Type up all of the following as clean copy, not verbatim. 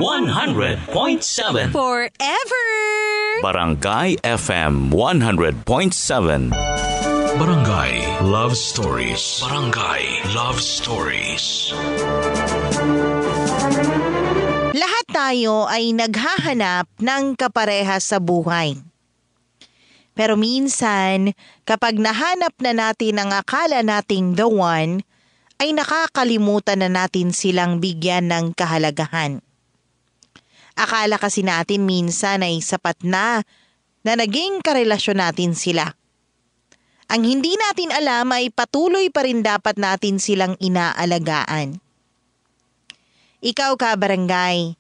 100.7 Forever! Barangay FM 100.7. Barangay Love Stories. Barangay Love Stories. Lahat tayo ay naghahanap ng kapareha sa buhay. Pero minsan, kapag nahanap na natin ang akala nating the one, ay nakakalimutan na natin silang bigyan ng kahalagahan. Akala kasi natin minsan ay sapat na naging karelasyon natin sila. Ang hindi natin alam ay patuloy pa rin dapat natin silang inaalagaan. Ikaw ka, barangay,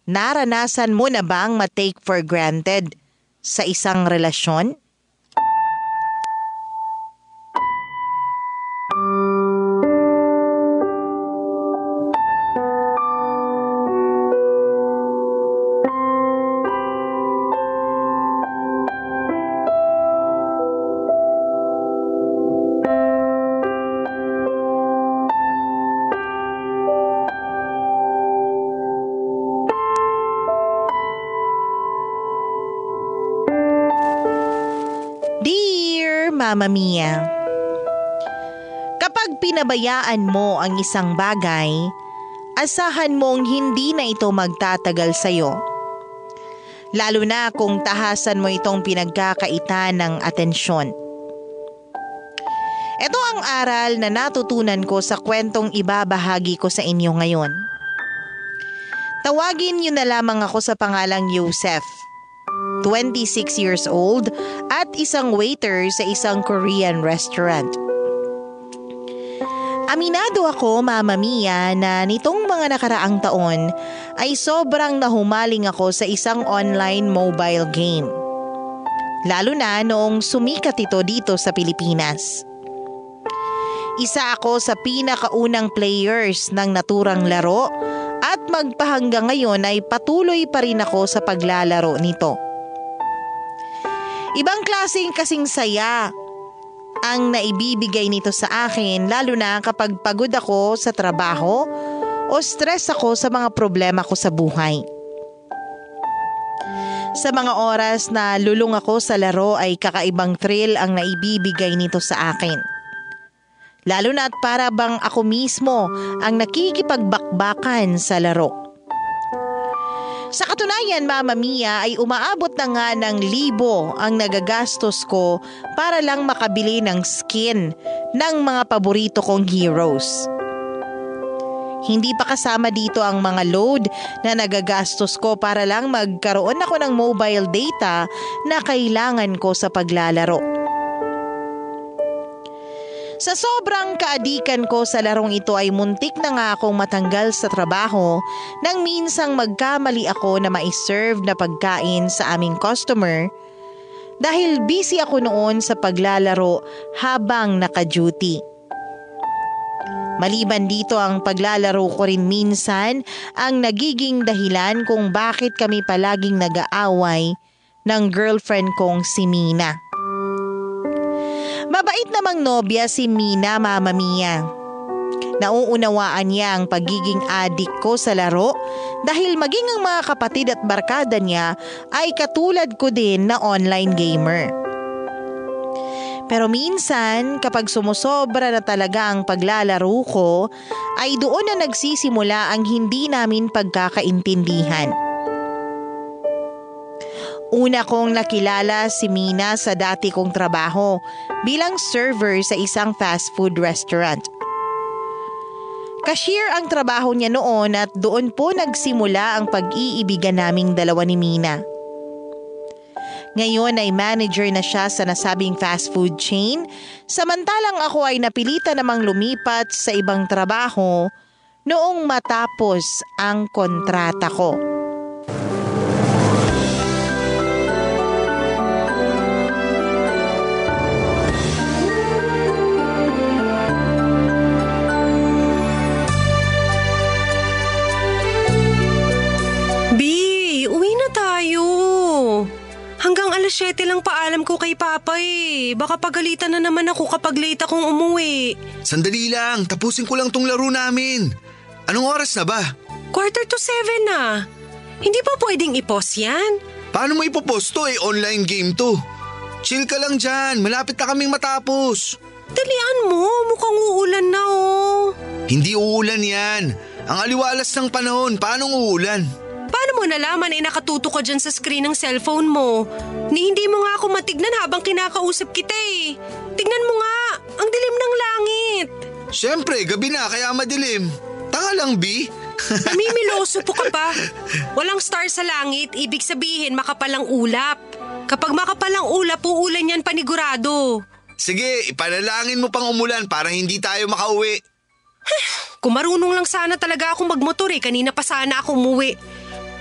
naranasan mo na bang ma-take for granted sa isang relasyon? Mama Mia, kapag pinabayaan mo ang isang bagay, asahan mong hindi na ito magtatagal sa'yo. Lalo na kung tahasan mo itong pinagkakaitan ng atensyon. Ito ang aral na natutunan ko sa kwentong ibabahagi ko sa inyo ngayon. Tawagin niyo na lamang ako sa pangalang Joseph. 26 years old at isang waiter sa isang Korean restaurant. Aminado ako, Mama Mia, na nitong mga nakaraang taon ay sobrang nahumaling ako sa isang online mobile game. Lalo na noong sumikat ito dito sa Pilipinas. Isa ako sa pinakaunang players ng naturang laro at magpahanggang ngayon ay patuloy pa rin ako sa paglalaro nito. Ibang klaseng kasing saya ang naibibigay nito sa akin, lalo na kapag pagod ako sa trabaho o stress ako sa mga problema ko sa buhay. Sa mga oras na lulong ako sa laro ay kakaibang thrill ang naibibigay nito sa akin. Lalo na at para bang ako mismo ang nakikipagbakbakan sa laro. Sa katunayan, Mama Mia, ay umaabot na nga ng 1,000 ang nagagastos ko para lang makabili ng skin ng mga paborito kong heroes. Hindi pa kasama dito ang mga load na nagagastos ko para lang magkaroon ako ng mobile data na kailangan ko sa paglalaro. Sa sobrang kaadikan ko sa larong ito ay muntik na nga akong matanggal sa trabaho nang minsang magkamali ako na ma-serve na pagkain sa aming customer dahil busy ako noon sa paglalaro habang naka-duty. Maliban dito ang paglalaro ko rin minsan ang nagiging dahilan kung bakit kami palaging nag-aaway ng girlfriend kong si Mina. Mabait namang nobya si Mina, Mama Mia. Nauunawaan niya ang pagiging adik ko sa laro dahil maging ang mga kapatid at barkada niya ay katulad ko din na online gamer. Pero minsan kapag sumusobra na talaga ang paglalaro ko ay doon na nagsisimula ang hindi namin pagkakaintindihan. Una kong nakilala si Mina sa dati kong trabaho bilang server sa isang fast food restaurant. Cashier ang trabaho niya noon at doon po nagsimula ang pag-iibigan naming dalawa ni Mina. Ngayon ay manager na siya sa nasabing fast food chain, samantalang ako ay napilitan namang lumipat sa ibang trabaho noong matapos ang kontrata ko. Hanggang 7:00 lang paalam ko kay Papa eh. Baka pagalitan na naman ako kapag late akong umuwi. Sandali lang, tapusin ko lang tong laro namin. Anong oras na ba? 6:45 na. Hindi ba pwedeng i-pause yan? Paano mo ipopost to online game to? Chill ka lang dyan, malapit na kaming matapos. Dalian mo, mukhang uulan na oh. Hindi uulan yan. Ang aliwalas ng panahon, paanong uulan? Paano mo nalaman nakatuto ka dyan sa screen ng cellphone mo? Hindi mo nga ako matignan habang kinakausap kita eh. Tignan mo nga, ang dilim ng langit. Siyempre, gabi na kaya madilim. Tanga lang, B. Namimiloso po ka pa. Walang star sa langit, ibig sabihin makapalang ulap. Kapag makapalang ulap, uulan yan panigurado. Sige, ipanalangin mo pang umulan para hindi tayo makauwi. Kung marunong lang sana talaga akong magmotor kanina pa sana ako umuwi.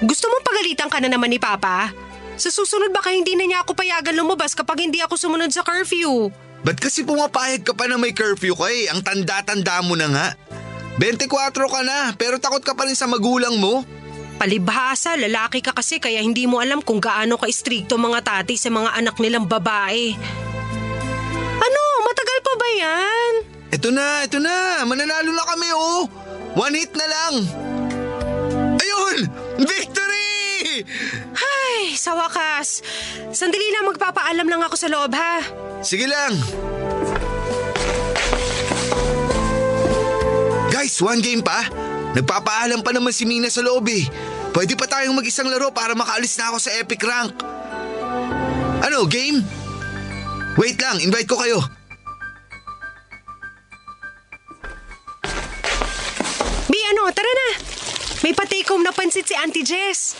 Gusto mong pagalitan ka na naman ni Papa? Sa susunod baka hindi na niya ako payagan lumabas kapag hindi ako sumunod sa curfew. Ba't kasi pumapayag ka pa na may curfew ka eh? Ang tanda-tanda mo na nga. 24 ka na pero takot ka pa rin sa magulang mo. Palibhasa, lalaki ka kasi kaya hindi mo alam kung gaano ka-istrikto mga tatay sa mga anak nilang babae. Ano? Matagal pa ba yan? Ito na. Mananalo na kami oh. 1 hit na lang. Ayun! Victory! Ay, sa wakas. Sandali lang, magpapaalam lang ako sa loob ha. Sige lang. Guys, 1 game pa. Nagpapaalam pa naman si Mina sa loob eh. Pwede pa tayong mag-isang laro para makaalis na ako sa epic rank. Ano, game? Wait lang, invite ko kayo. Tara na. May pa-take home na pansit si Auntie Jess.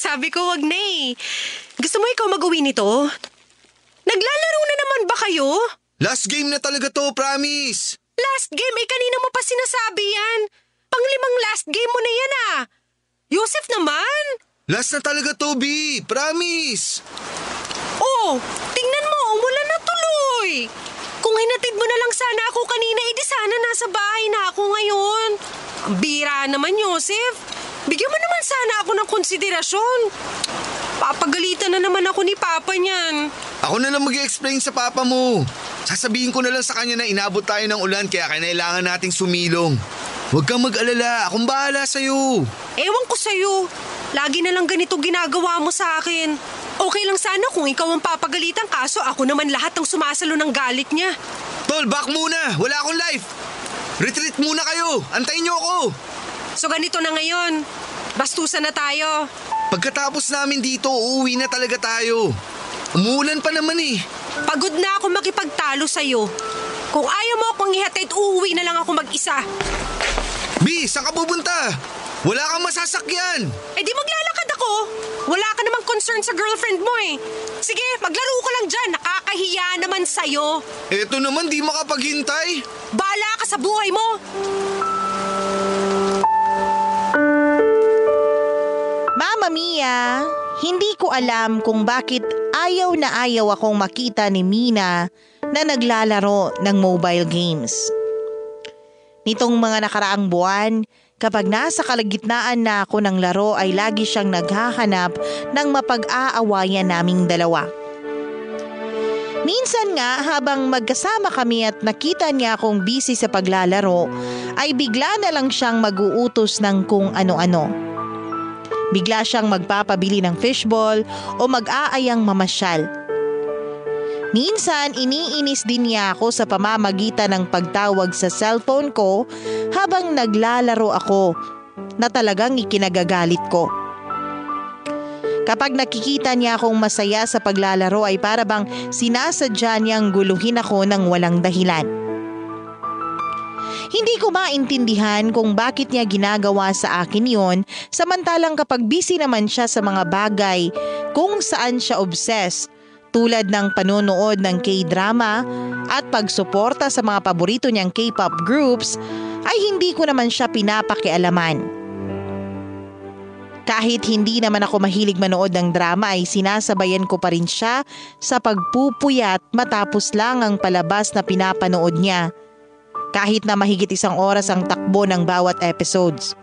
Sabi ko wag na eh. Gusto mo ikaw mag-uwi nito? Naglalaro na naman ba kayo? Last game na talaga to, promise. Last game? Kanina mo pa sinasabi yan. Pang-5 last game mo na yan ah. Yosef naman. Last na talaga to, B. Promise. Oh, tingnan mo. Umulan na tuloy. Kung hinatid mo na lang sana ako kanina, edi sana nasa bahay na ako ngayon. Ang bira naman, Yosef. Bigyan mo naman sana ako ng konsiderasyon. Papagalitan na naman ako ni Papa niyan. Ako na lang mag-explain sa Papa mo. Sasabihin ko na lang sa kanya na inabot tayo ng ulan kaya kailangan nating sumilong. Huwag kang mag-alala. Akong bahala sa'yo. Ewan ko sa'yo. Lagi na lang ganito ginagawa mo sa akin. Okay lang sana kung ikaw ang papagalitan kaso ako naman lahat ng sumasalo ng galit niya. Tol, back muna. Wala akong life. Retreat muna kayo. Antayin niyo ako. So ganito na ngayon. Bastusan na tayo. Pagkatapos namin dito, uuwi na talaga tayo. Umuulan pa naman eh. Pagod na ako makipagtalo sa'yo. Kung ayaw mo akong ihatid, uuwi na lang ako mag-isa. B, saan ka pupunta? Wala kang masasakyan. Di maglalakad ako. Wala ka namang concern sa girlfriend mo eh. Sige, maglaro ka lang dyan. Nakakahiya naman sa'yo. Eto naman, di makapaghintay. Bahala ka sa buhay mo. Mama Mia, hindi ko alam kung bakit ayaw na ayaw akong makita ni Mina na naglalaro ng mobile games. Nitong mga nakaraang buwan, kapag nasa kalagitnaan na ako ng laro ay lagi siyang naghahanap ng mapag-aawayan naming dalawa. Minsan nga habang magkasama kami at nakita niya akong busy sa paglalaro, ay bigla na lang siyang mag-uutos ng kung ano-ano. Bigla siyang magpapabili ng fishball o mag-aayang mamasyal. Minsan iniinis din niya ako sa pamamagitan ng pagtawag sa cellphone ko habang naglalaro ako na talagang ikinagagalit ko. Kapag nakikita niya akong masaya sa paglalaro ay para bang sinasadya niyang guluhin ako ng walang dahilan. Hindi ko maintindihan kung bakit niya ginagawa sa akin yon samantalang kapag busy naman siya sa mga bagay kung saan siya obsessed tulad ng panonood ng K-drama at pagsuporta sa mga paborito niyang K-pop groups ay hindi ko naman siya pinapakialaman. Kahit hindi naman ako mahilig manood ng drama ay sinasabayan ko pa rin siya sa pagpupuyat matapos lang ang palabas na pinapanood niya. Kahit na mahigit 1 oras ang takbo ng bawat episodes.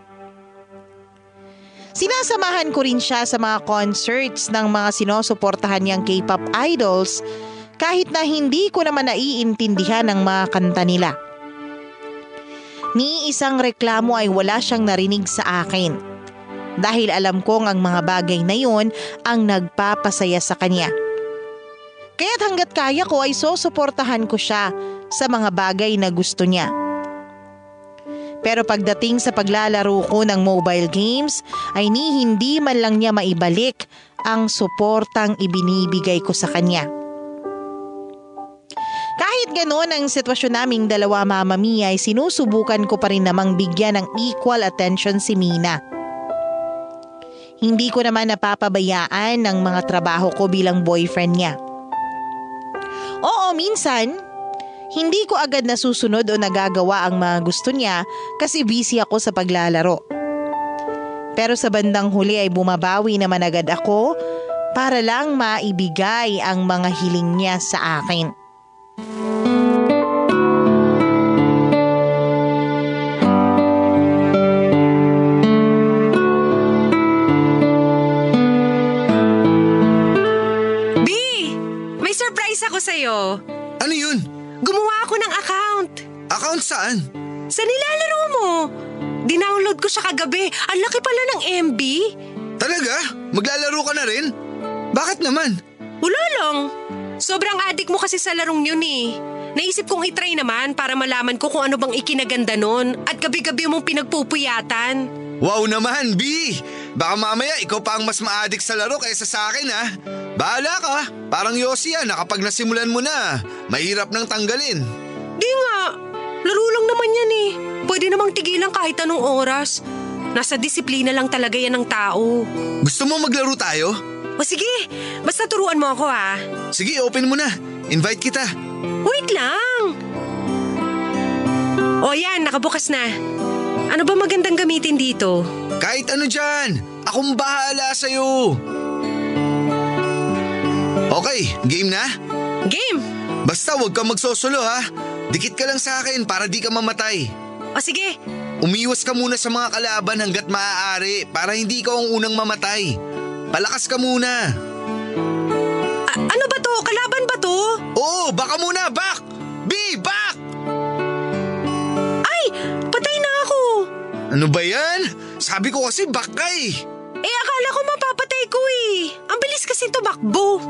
Sinasamahan ko rin siya sa mga concerts ng mga sinusuportahan niyang K-pop idols kahit na hindi ko naman naiintindihan ang mga kanta nila. Ni isang reklamo ay wala siyang narinig sa akin. dahil alam kong ang mga bagay na yon ang nagpapasaya sa kanya. Kaya't hanggat kaya ko ay susuportahan ko siya sa mga bagay na gusto niya. Pero pagdating sa paglalaro ko ng mobile games ay hindi man lang niya maibalik ang suportang ibinibigay ko sa kanya. Kahit ganoon ang sitwasyon naming dalawa, Mama Mia, ay sinusubukan ko pa rin namang bigyan ng equal attention si Mina. Hindi ko naman napapabayaan ang mga trabaho ko bilang boyfriend niya. Oo, minsan, hindi ko agad nasusunod o nagagawa ang mga gusto niya kasi busy ako sa paglalaro. Pero sa bandang huli ay bumabawi naman agad ako para lang maibigay ang mga hiling niya sa akin. Ako sa'yo. Ano yun? Gumawa ako ng account. Account saan? Sa nilalaro mo. Dinownload ko siya kagabi. Ang laki pala ng MB. Talaga? Maglalaro ka na rin? Bakit naman? Wala lang. Sobrang addict mo kasi sa larong yun eh. Naisip kong itry naman para malaman ko kung ano bang ikinaganda nun at gabi-gabi mong pinagpupuyatan. Wow naman, B! Baka mamaya ikaw pa ang mas ma-addict sa laro kaysa sa akin, ha? Bahala ka. Parang Yossi yan na kapag nasimulan mo na, mahirap nang tanggalin. Di nga. Laro lang naman yan eh. Pwede namang tigilan kahit anong oras. Nasa disiplina lang talaga yan ng tao. Gusto mo maglaro tayo? O sige, basta turuan mo ako ha. Sige, open mo na. Invite kita. Wait lang. O yan, nakabukas na. Ano ba magandang gamitin dito? Kahit ano dyan. Akong bahala sa'yo. Okay, game na? Game! Basta huwag kang magsosolo, ha? Dikit ka lang sa akin para di ka mamatay. O sige. Umiwas ka muna sa mga kalaban hanggat maaari para hindi ikaw ang unang mamatay. Palakas ka muna. Ano ba to? Kalaban ba to? Oo, baka muna. Back! B, back! Ay! Patay na ako! Ano ba yan? Sabi ko kasi back ka eh. Akala ko mapapatay ko eh. Ang bilis kasi tumakbo.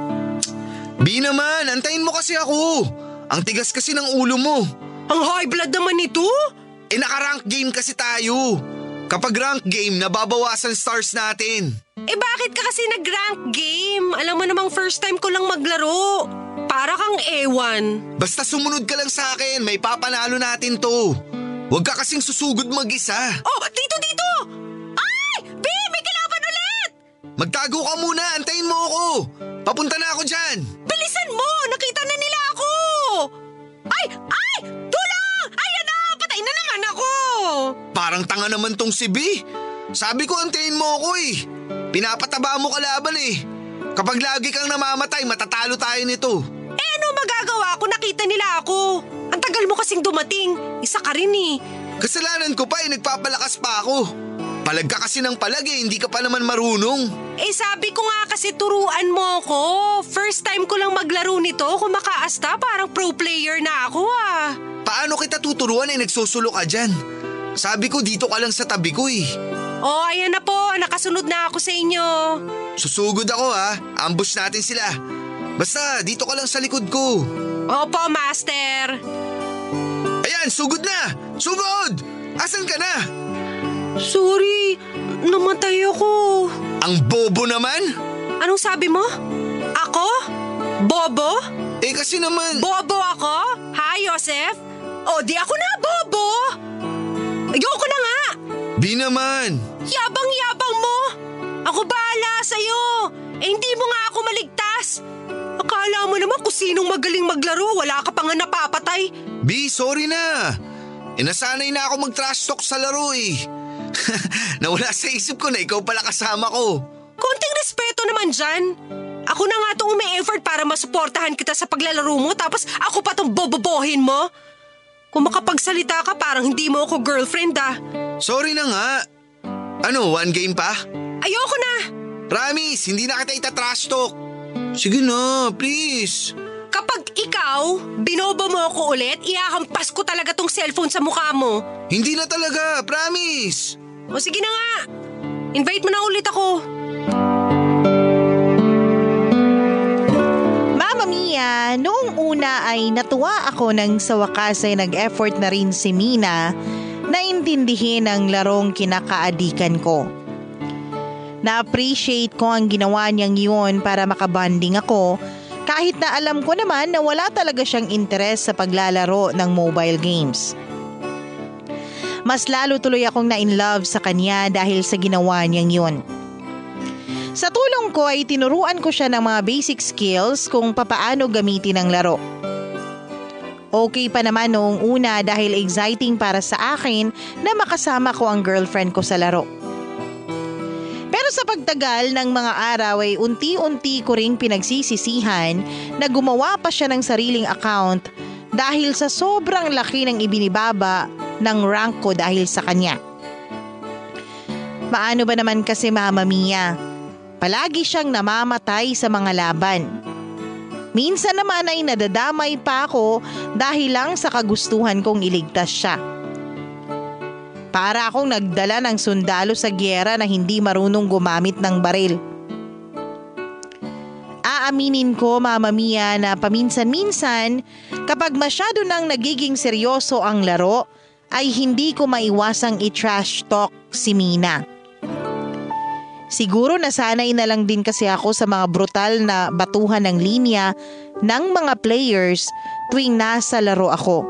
B naman, antayin mo kasi ako. Ang tigas kasi ng ulo mo. Ang high blood naman ito? Naka-rank game kasi tayo. Kapag rank game, nababawasan stars natin. Bakit ka kasi nag-rank game? Alam mo namang first time ko lang maglaro. Para kang ewan. Basta sumunod ka lang sa akin, may papanalo natin to. Huwag ka kasing susugod mag-isa. Oh, dito! Ay! B, may kalaban ulit! Magtago ka muna, antayin mo ako. Papunta na ako dyan. Bilisan mo! Nakita na nila ako! Ay! Tulong! Ayan na! Patay na naman ako! Parang tanga naman tong si B. Sabi ko antayin mo ako eh. Pinapataba mo kalaban eh. Kapag lagi kang namamatay, matatalo tayo nito. Ano magagawa ko? Nakita nila ako. Ang tagal mo kasing dumating. Isa ka rin eh. Kasalanan ko pa eh, nagpapalakas pa ako. Palag ka kasi ng palag eh, hindi ka pa naman marunong. Sabi ko nga kasi turuan mo ko. First time ko lang maglaro nito. Kung makaasta, parang pro player na ako ah. Paano kita tuturuan eh, nagsusulo ka dyan? Sabi ko dito ka lang sa tabi ko eh. Oh, ayan na po. Nakasunod na ako sa inyo. Susugod ako ha, ambush natin sila. Basta dito ka lang sa likod ko. Opo, Master. Ayan, sugod na! Sugod! Asan ka na? Sorry, namatay ako. Ang bobo naman? Anong sabi mo? Ako? Bobo? Kasi naman… Bobo ako? Ha, Joseph? O di ako na bobo! Ayoko na nga! Di naman. Yabang-yabang mo! Ako bahala sa'yo! Hindi mo nga ako maligtas! Akala mo naman kung sinong magaling maglaro, wala ka pa nga napapatay. B, sorry na. Nasanay na ako mag-trash talk sa laro eh. Nawala sa isip ko na ikaw pala kasama ko. Konting respeto naman dyan. Ako na nga itong umi-effort para masuportahan kita sa paglalaro mo, tapos ako pa itong bobobohin mo. Kung makapagsalita ka, parang hindi mo ako girlfriend ah. Sorry na nga. Ano, one game pa? Ayoko na. Promise, hindi na kita ita-trash talk. Sige na, please. Kapag ikaw, binobo mo ako ulit, ihahampas ko talaga tong cellphone sa mukha mo. Hindi na talaga, promise. O sige na nga. Invite mo na ulit ako. Mama Mia, noong una ay natuwa ako nang sa wakas ay nag-effort na rin si Mina na intindihin ang larong kinakaadikan ko. Na-appreciate ko ang ginawa niyang yun para makabanding ako kahit na alam ko naman na wala talaga siyang interes sa paglalaro ng mobile games. Mas lalo tuloy akong na-in-love sa kanya dahil sa ginawa niyang yun. Sa tulong ko ay tinuruan ko siya ng mga basic skills kung papaano gamitin ang laro. Okay pa naman noong una dahil exciting para sa akin na makasama ko ang girlfriend ko sa laro. Pero sa pagtagal ng mga araw ay unti-unti ko ring pinagsisisihan na gumawa pa siya ng sariling account dahil sa sobrang laki ng ibinibaba ng rank ko dahil sa kanya. Paano ba naman kasi Mama Mia? Palagi siyang namamatay sa mga laban. Minsan naman ay nadadamay pa ako dahil lang sa kagustuhan kong iligtas siya. Para akong nagdala ng sundalo sa giyera na hindi marunong gumamit ng baril. Aaminin ko Mama Mia na paminsan-minsan kapag masyado nang nagiging seryoso ang laro ay hindi ko maiwasang i-trash talk si Mina. Siguro nasanay na lang din kasi ako sa mga brutal na batuhan ng linya ng mga players tuwing nasa laro ako.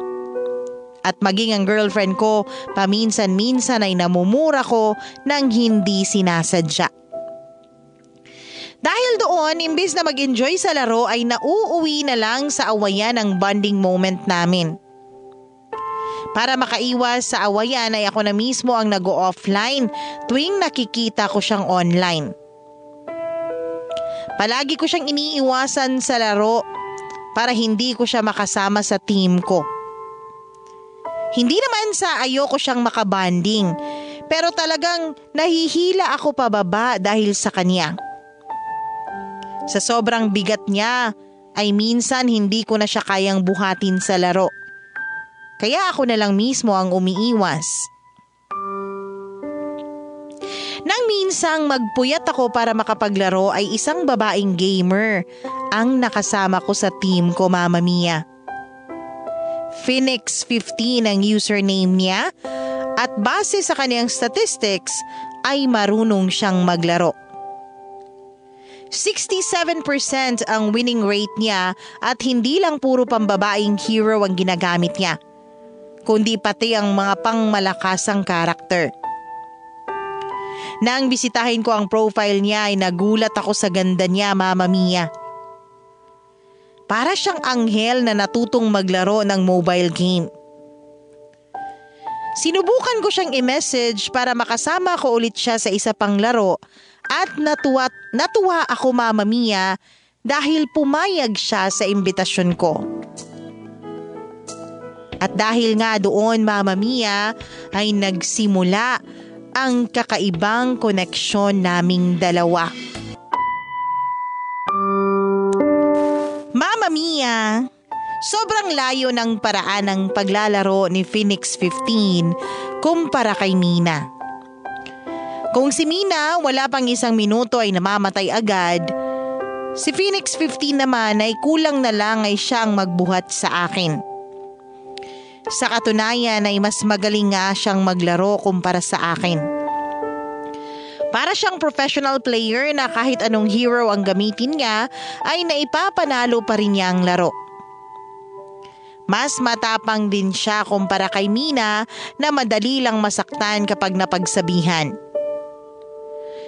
At maging ang girlfriend ko, paminsan-minsan ay namumura ko nang hindi sinasadya. Dahil doon, imbis na mag-enjoy sa laro ay nauuwi na lang sa awayan ang bonding moment namin. Para makaiwas sa awayan ay ako na mismo ang nag-o-offline tuwing nakikita ko siyang online. Palagi ko siyang iniiwasan sa laro para hindi ko siya makasama sa team ko. Hindi naman sa ayoko siyang makabanding, pero talagang nahihila ako pababa dahil sa kanya. Sa sobrang bigat niya ay minsan hindi ko na siya kayang buhatin sa laro. Kaya ako na lang mismo ang umiiwas. Nang minsang magpuyat ako para makapaglaro ay isang babaeng gamer ang nakasama ko sa team ko Mama Mia. Phoenix 15 ang username niya at base sa kanyang statistics ay marunong siyang maglaro. 67% ang winning rate niya at hindi lang puro pambabaeng hero ang ginagamit niya, kundi pati ang mga pangmalakasang karakter. Nang bisitahin ko ang profile niya ay nagulat ako sa ganda niya Mama Mia. Para siyang anghel na natutong maglaro ng mobile game. Sinubukan ko siyang i-message para makasama ko ulit siya sa isa pang laro at natuwa ako Mama Mia dahil pumayag siya sa imbitasyon ko. At dahil nga doon Mama Mia ay nagsimula ang kakaibang koneksyon naming dalawa. Mama Mia, sobrang layo ng paraan ng paglalaro ni Phoenix 15 kumpara kay Mina. Kung si Mina wala pang isang minuto ay namamatay agad, si Phoenix 15 naman ay kulang na lang ay siyang magbuhat sa akin. Sa katunayan ay mas magaling nga siyang maglaro kumpara sa akin. Para siyang professional player na kahit anong hero ang gamitin niya ay naipapanalo pa rin niya ang laro. Mas matapang din siya kumpara kay Mina na madali lang masaktan kapag napagsabihan.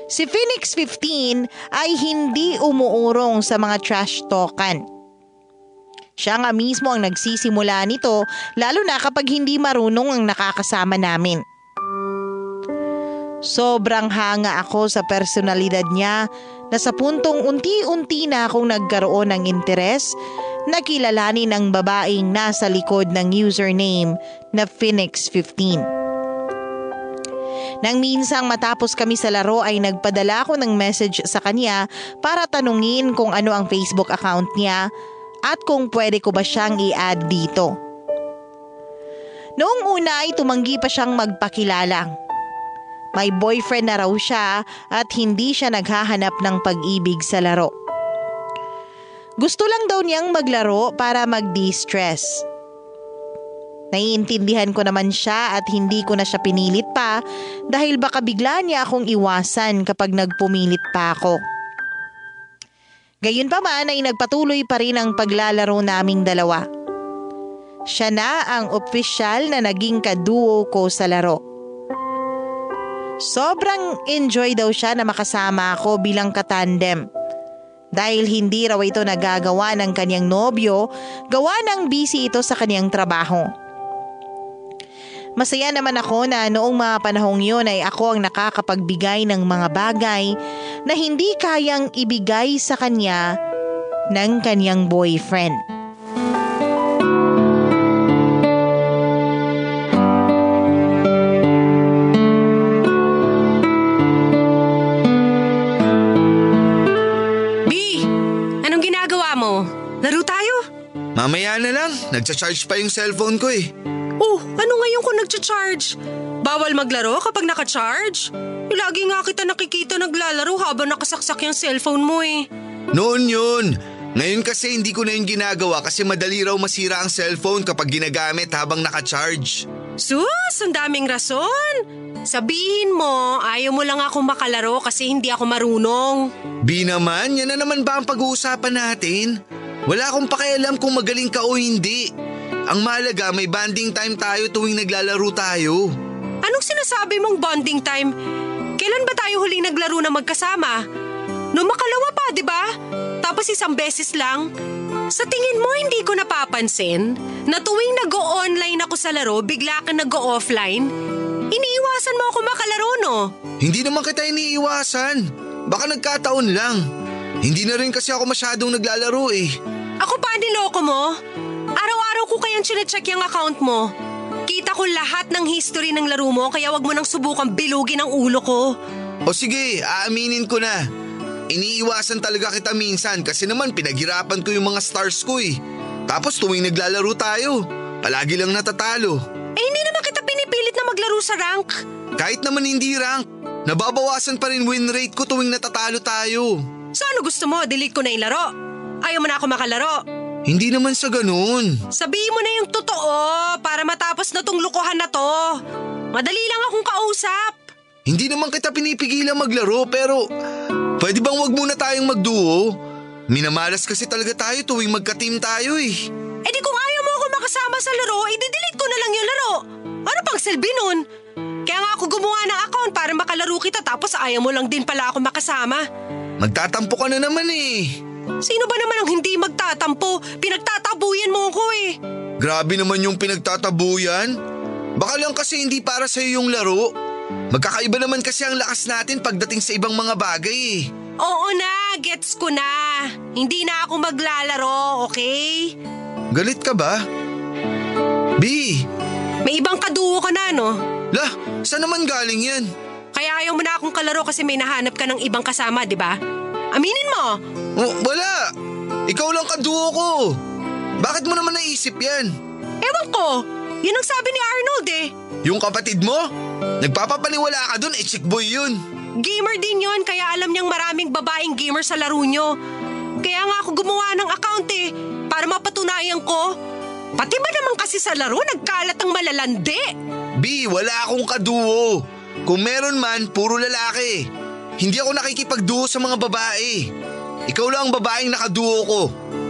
Si Phoenix 15 ay hindi umuurong sa mga trash talkan. Siya nga mismo ang nagsisimula nito lalo na kapag hindi marunong ang nakakasama namin. Sobrang hanga ako sa personalidad niya na sa puntong unti-unti na akong nagkaroon ng interes na kilalanin ang babaeng nasa likod ng username na Phoenix 15. Nang minsang matapos kami sa laro ay nagpadala ako ng message sa kanya para tanungin kung ano ang Facebook account niya at kung pwede ko ba siyang i-add dito. Noong una ay tumanggi pa siyang magpakilala. May boyfriend na raw siya at hindi siya naghahanap ng pag-ibig sa laro. Gusto lang daw niyang maglaro para mag-de-stress. Naiintindihan ko naman siya at hindi ko na siya pinilit pa dahil baka bigla niya akong iwasan kapag nagpumilit pa ako. Gayunpaman ay nagpatuloy pa rin ang paglalaro naming dalawa. Siya na ang opisyal na naging kaduo ko sa laro. Sobrang enjoy daw siya na makasama ako bilang katandem. Dahil hindi raw ito nagagawa ng kanyang nobyo, gawa ng busy ito sa kanyang trabaho. Masaya naman ako na noong mga panahong yun ay ako ang nakakapagbigay ng mga bagay na hindi kayang ibigay sa kanya ng kanyang boyfriend. Laro tayo? Mamaya na lang, nagcha-charge pa yung cellphone ko eh. Oh, ano ngayon kung nagcha-charge? Bawal maglaro kapag naka-charge? Lagi nga kita nakikita naglalaro habang nakasaksak yung cellphone mo eh. Noon yun. Ngayon kasi hindi ko na yun ginagawa kasi madali raw masira ang cellphone kapag ginagamit habang naka-charge. Sus, ang daming rason. Sabihin mo, ayaw mo lang ako makalaro kasi hindi ako marunong. Bi naman, yan na naman ba ang pag-uusapan natin? Wala akong pakialam kung magaling ka o hindi. Ang mahalaga may bonding time tayo tuwing naglalaro tayo. Anong sinasabi mong bonding time? Kailan ba tayo huling naglaro na magkasama? No makalawa pa, di ba? Tapos isang beses lang. Sa tingin mo hindi ko napapansin na tuwing nag-o-online ako sa laro, bigla ka nag-o-offline? Iniiwasan mo ako makalaro, no? Hindi naman kita iniiwasan. Baka nagkataon lang. Hindi na rin kasi ako masyadong naglalaro eh. Ako pa niloko mo? Araw-araw ko kayang chinecheck yung account mo. Kita ko lahat ng history ng laro mo kaya wag mo nang subukang bilugin ang ulo ko. O sige, aaminin ko na. Iniiwasan talaga kita minsan kasi naman pinaghirapan ko yung mga stars ko eh. Tapos tuwing naglalaro tayo, palagi lang natatalo. Eh hindi naman kita pinipilit na maglaro sa rank. Kahit naman hindi rank, nababawasan pa rin win rate ko tuwing natatalo tayo. So ano gusto mo? Delete ko na yung laro? Ayaw mo na ako makalaro? Hindi naman sa ganun. Sabihin mo na yung totoo para matapos na tong lukuhan na to. Madali lang akong kausap. Hindi naman kita pinipigilan maglaro pero pwede bang wag muna tayong magduo? Minamalas kasi talaga tayo tuwing magka-team tayo eh. Eh di kung ayaw mo ako makasama sa laro, i-delete ko na lang yung laro. Ano pang silbi nun? Kaya nga ako gumawa ng account para makalaro kita tapos ayaw mo lang din pala ako makasama. Magtatampo ka na naman eh. Sino ba naman ang hindi magtatampo? Pinagtatabuyan mo ako eh. Grabe naman yung pinagtatabuyan. Baka lang kasi hindi para sa'yo yung laro. Magkakaiba naman kasi ang lakas natin pagdating sa ibang mga bagay eh. Oo na, gets ko na. Hindi na ako maglalaro, okay? Galit ka ba? B! May ibang kaduo ka na, no? Lah, saan naman galing yan? Kaya ayaw mo na akong kalaro kasi may nahanap ka ng ibang kasama, di ba? Aminin mo! Oh, wala! Ikaw lang kaduo ko! Bakit mo naman naisip yan? Ewan ko! Yun ang sabi ni Arnold eh. Yung kapatid mo? Nagpapapaniwala ka dun, chick boy yun. Gamer din yun, kaya alam niyang maraming babaeng gamer sa laro niyo. Kaya nga ako gumawa ng account eh, para mapatunayan ko. Pati ba naman kasi sa laro, nagkalat ang malalandi? B, wala akong kaduo. Kung meron man, puro lalaki. Hindi ako nakikipagduo sa mga babae. Ikaw lang ang babaeng nakaduo ko.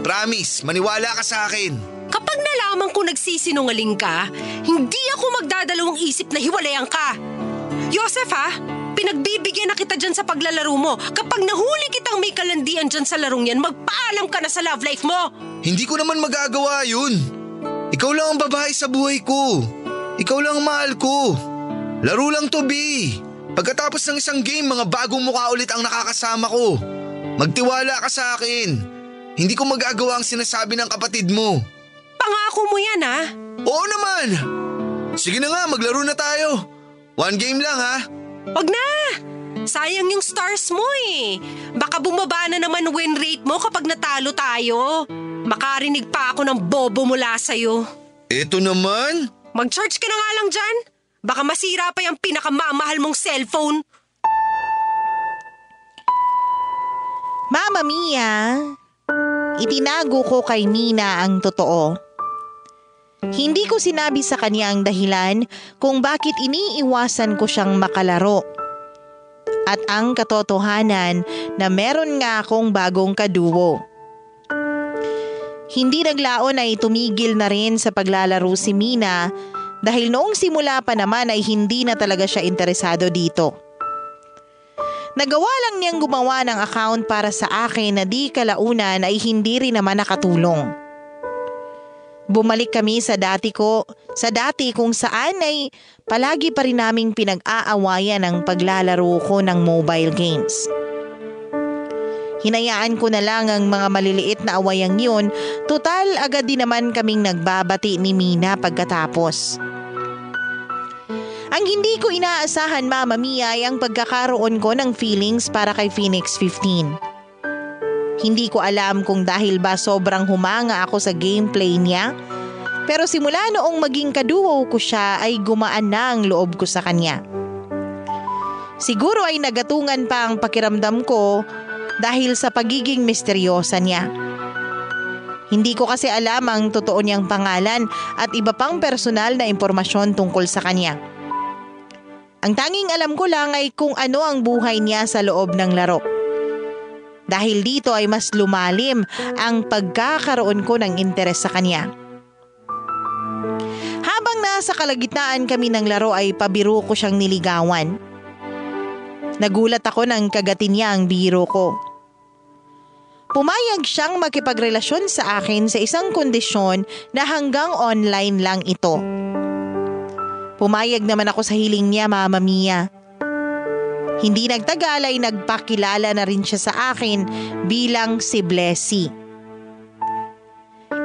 Promise, maniwala ka sa akin. Kapag nalaman ko nagsisinungaling ka, hindi ako magdadalawang isip na hiwalayan ka. Joseph ha, pinagbibigyan na kita dyan sa paglalaro mo. Kapag nahuli kitang may kalandian dyan sa larong yan, magpaalam ka na sa love life mo. Hindi ko naman magagawa yun. Ikaw lang ang babae sa buhay ko. Ikaw lang ang mahal ko. Laro lang to, B. Pagkatapos ng isang game, mga bagong mukha ulit ang nakakasama ko. Magtiwala ka sa akin. Hindi ko magagawa ang sinasabi ng kapatid mo. Pangako mo yan ha? Oo naman. Sige na nga, maglaro na tayo. One game lang ha. Wag na. Sayang yung stars mo eh. Baka bumaba na naman win rate mo kapag natalo tayo. Makarinig pa ako ng bobo mula sa'yo. Eto naman. Mag-charge ka na nga lang dyan. Baka masira pa yung pinakamamahal mong cellphone. Mama Mia, itinago ko kay Mina ang totoo. Hindi ko sinabi sa kanya ang dahilan kung bakit iniiwasan ko siyang makalaro. At ang katotohanan na meron nga akong bagong kaduo. Hindi naglaon ay tumigil na rin sa paglalaro si Mina dahil noong simula pa naman ay hindi na talaga siya interesado dito. Nagawa lang niyang gumawa ng account para sa akin na di kalaunan ay hindi rin naman nakatulong. Bumalik kami sa dati kung saan ay palagi pa rin naming pinag-aawayan ang paglalaro ko ng mobile games. Hinayaan ko na lang ang mga maliliit na awayang yun, total agad din naman kaming nagbabati ni Mina pagkatapos. Ang hindi ko inaasahan, Mama Mia, ay ang pagkakaroon ko ng feelings para kay Phoenix 15. Hindi ko alam kung dahil ba sobrang humanga ako sa gameplay niya, pero simula noong maging kaduo ko siya ay gumaan na ang loob ko sa kanya. Siguro ay nagatungan pa ang pakiramdam ko dahil sa pagiging misteryosa niya. Hindi ko kasi alam ang totoo niyang pangalan at iba pang personal na impormasyon tungkol sa kanya. Ang tanging alam ko lang ay kung ano ang buhay niya sa loob ng laro. Dahil dito ay mas lumalim ang pagkakaroon ko ng interes sa kanya. Habang nasa kalagitnaan kami ng laro ay pabiro ko siyang niligawan. Nagulat ako nang kagatin niya ang biro ko. Pumayag siyang makipagrelasyon sa akin sa isang kondisyon na hanggang online lang ito. Pumayag naman ako sa hiling niya, Mama Mia. Hindi nagtagal ay nagpakilala na rin siya sa akin bilang si Blessy.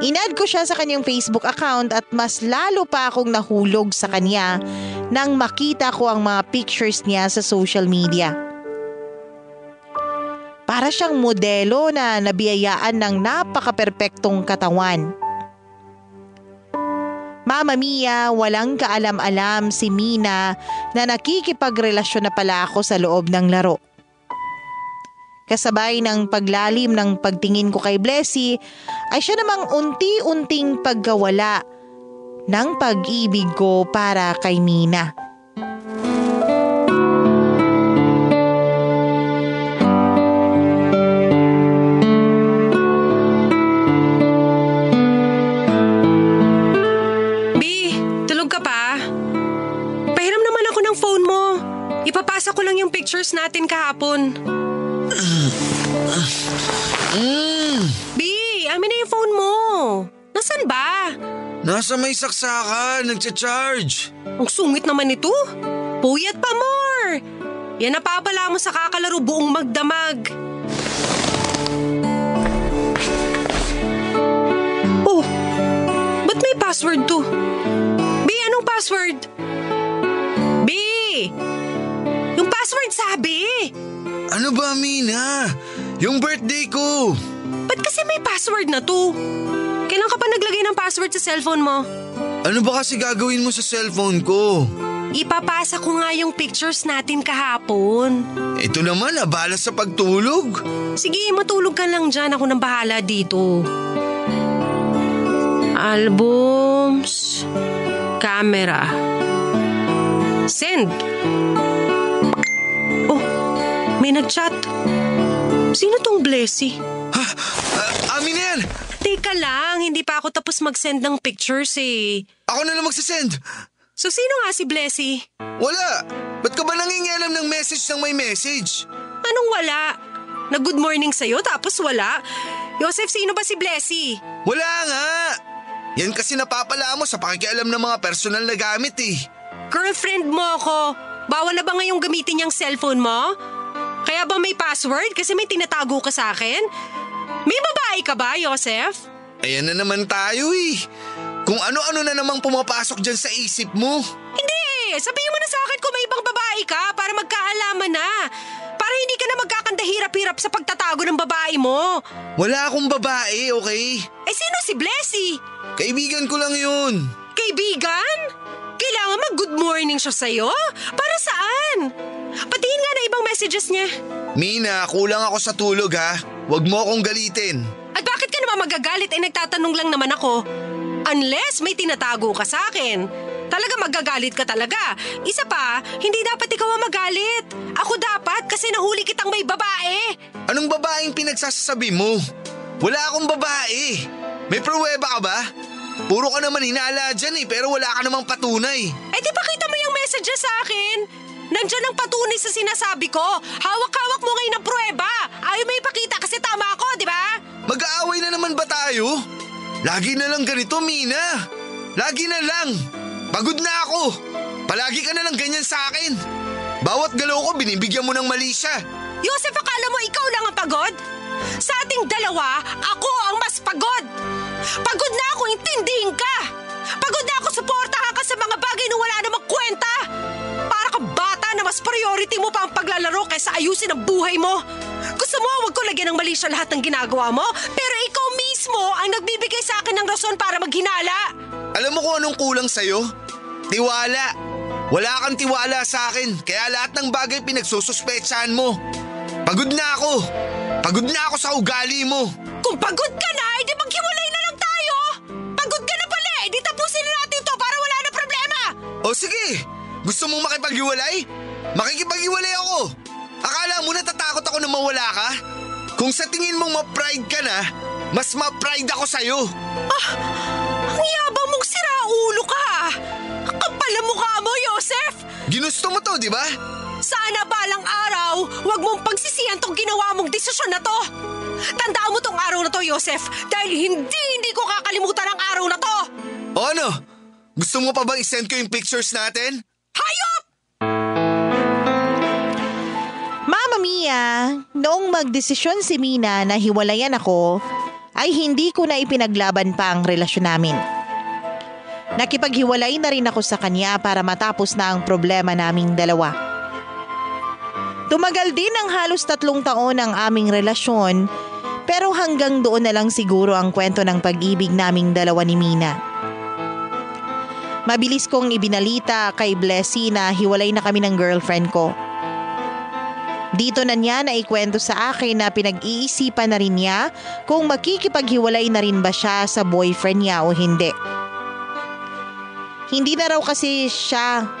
Inad ko siya sa kanyang Facebook account at mas lalo pa akong nahulog sa kanya nang makita ko ang mga pictures niya sa social media. Para siyang modelo na nabiyayaan ng napaka-perpektong katawan. Mama Mia, walang kaalam-alam si Mina na nakikipagrelasyon na pala ako sa loob ng laro. Kasabay ng paglalim ng pagtingin ko kay Blessy ay siya namang unti-unting pagkawala ng pag-ibig ko para kay Mina. Ipapasa ko lang yung pictures natin kahapon. B, amin na yung phone mo. Nasaan ba? Nasa may saksakan, nagcha-charge. Ang sungit naman ito. Puyat pa more. Yan napapala mo sa kakalaro buong magdamag. Oh, ba't may password to? B, anong password? B! Yung password sabi! Ano ba, Mina? Yung birthday ko! Ba't kasi may password na to? Kailan ka pa naglagay ng password sa cellphone mo? Ano ba kasi gagawin mo sa cellphone ko? Ipapasa ko nga yung pictures natin kahapon. Ito naman, abala sa pagtulog. Sige, matulog ka lang dyan. Ako nang bahala dito. Albums. Camera. Send. Oh, may nag-chat. Sino tong Blessy? Ha? Amin na yan! Teka lang, hindi pa ako tapos mag-send ng pictures eh. Ako na lang magsasend. So sino nga si Blessy? Wala. Ba't ka ba nangingialam ng message ng may message? Anong wala? Nag-good morning sa'yo tapos wala? Joseph, sino ba si Blessy? Wala nga. Yan kasi napapala mo sa pakikialam ng mga personal na gamit eh. Girlfriend mo ako. Bawal na ba ngayong gamitin yung cellphone mo? Kaya ba may password kasi may tinatago ka sa akin? May babae ka ba, Joseph? Ayan na naman tayo eh. Kung ano-ano na namang pumapasok dyan sa isip mo. Hindi! Sabihin mo na sa akin kung may ibang babae ka para magkaalaman na. Para hindi ka na magkakandahirap-hirap sa pagtatago ng babae mo. Wala akong babae, okay? Eh sino si Blessy? Kaibigan ko lang yun. Kaibigan? kailangan mag-good morning siya sa'yo? Para saan? Patingin nga na ibang messages niya. Mina, kulang ako sa tulog ha. Huwag mo akong galitin. At bakit ka naman magagalit? Nagtatanong lang naman ako. Unless may tinatago ka sa akin. Talaga magagalit ka talaga. Isa pa, hindi dapat ikaw ang magalit. Ako dapat kasi nahuli kitang may babae. Anong babaeng pinagsasabi mo? Wala akong babae. May pruweba ka ba? Puro ka naman hinala dyan pero wala ka namang patunay. Di pakita mo yung messages sa akin. Nandyan ang patunay sa sinasabi ko. Hawak-hawak mo ngayon ang pruweba. Ayaw mo ipakita kasi tama ako, di ba? Mag-aaway na naman ba tayo? Lagi na lang ganito, Mina. Lagi na lang. Pagod na ako. Palagi ka na lang ganyan sa akin. Bawat galaw ko binibigyan mo ng mali siya. Joseph, akala mo ikaw lang ang pagod? Sa ating dalawa, ako ang mas pagod. Pagod na ako, intindihin ka. Pagod na ako, suportahan ka sa mga bagay na wala namang kwenta. Para ka bata na mas priority mo pa ang paglalaro kaysa ayusin ang buhay mo. Gusto mo, wag ko lagyan ng mali siya lahat ng ginagawa mo, pero ikaw mismo ang nagbibigay sa akin ng rason para maghinala. Alam mo kung anong kulang sa'yo? Tiwala. Wala kang tiwala sa akin, kaya lahat ng bagay pinagsususpetsahan mo. Pagod na ako. Pagod na ako sa ugali mo. Kung pagod ka na, edi maghiwalay na lang tayo. Pagod ka na pala, edi tapusin na natin to para wala na problema. O sige, gusto mong makipaghiwalay? Makikipaghiwalay ako. Akala mo natatakot ako na mawala ka? Kung sa tingin mong ma-pride ka na, mas ma-pride ako sa'yo. Ang yabang mong siraulo ka. Kapal ang mukha mo, Joseph. Ginusto mo to, di ba? Sana balang araw, wag mong pagsisihan tong ginawa mong desisyon na to. Tandaan mo tong araw na to, Joseph, dahil hindi ko kakalimutan ang araw na to. O ano? Gusto mo pa bang isend ko yung pictures natin? Hayop! Mama Mia, noong magdesisyon si Mina na hiwalayan ako, ay hindi ko na ipinaglaban pa ang relasyon namin. Nakipaghiwalay na rin ako sa kanya para matapos na ang problema naming dalawa. Tumagal din ang halos 3 taon ang aming relasyon, pero hanggang doon na lang siguro ang kwento ng pag-ibig naming dalawa ni Mina. Mabilis kong ibinalita kay Blessy na hiwalay na kami ng girlfriend ko. Dito na niya naikwento sa akin na pinag-iisipan na rin niya kung makikipaghiwalay na rin ba siya sa boyfriend niya o hindi. Hindi na raw kasi siya